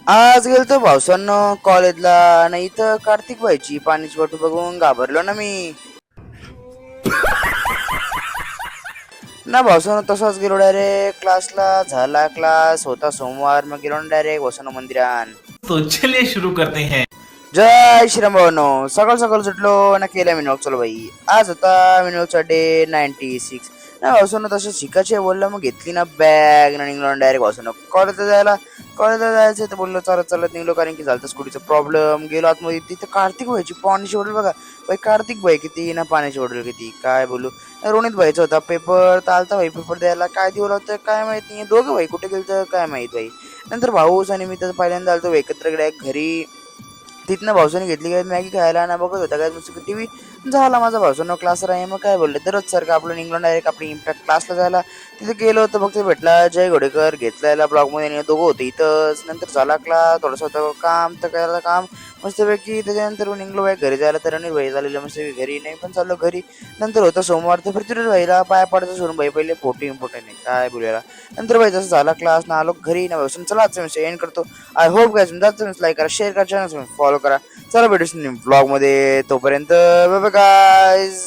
आज गेलतो भाऊसांनो कॉलेजला. नाही इथं कार्तिक भाईची पाणीची बॉटल बघून घाबरलो ना मी. ना भाऊसांनो तसाच गेलो डायरेक्ट क्लासला. झाला क्लास होता सोमवार, मग गेलो ना डायरेक्ट भाऊसांनो मंदिरान. तो चलिए शुरू करते हैं। जय श्रीराम भावानो. सकाळ सकाळ सुटलो ना केला मिनोक. चलो भाई, आज होता मिनोकचा डे 96. ना भाऊसांनो तसं शिकायचे बोललं, मग घेतली ना बॅग ना निघलो डायरेक्ट भाऊसांनो कॉलेजला जायचं तर बोललो चालत चालत निघलो, कारण की झालं स्कूटीचा प्रॉब्लेम. गेलो आतमध्ये, तिथे कार्तिक भाईची पाण्याची बॉटल बघा. भाई कार्तिक भाई किती ना पाण्याची बॉटल किती, काय बोलू. रोनित भाईचा होता पेपर, चालता भाई पेपर द्यायला. काय दिवलं होतं काय माहित नाही. दोघं भाई कुठे गेलं काय माहित भाई. नंतर भाऊस आणि मी तर पहिल्यांदा आलतो एकत्र घरी. तिथनं भाऊसाने घेतली काय मॅगी खायला ना, बघत होता काय नुसतं टीव्ही. झाला माझा भाऊसांनो क्लास आहे. मग काय बोलले दररोज सारखं आपलं इंग्लंड डायरेक्ट आपली इम्पॅक्ट क्लासला जायला. तिथे गेलो होतं, फक्त भेटला जय घोडेकर घेतलायला ब्लॉगमध्ये आणि दोघं होते इथंच. नंतर झाला क्लास, थोडंसं होतं काम तर करायला काम मस्तपैकी. त्याच्यानंतर निघलो बाई घरी जायला. तर आणि भाई झालेलं मस्त घरी, नाही पण चाललो घरी. नंतर होतं सोमवार, तर पृथ्वीराज भाईला पाया पडायचं सोडून भाई पहिले फोटो इम्पॉर्टंट आहे काय बोलायला. नंतर भाई जसं झाला क्लास ना आलो घरी ना भाऊसांनो. चला आजचा मी एंड करतो. आय होप काय तुमचं लाईक करा, शेअर करा, चॅनल फॉलो करा. चला भेटू ब्लॉग मध्ये, तोपर्यंत बाय बाय गाईज.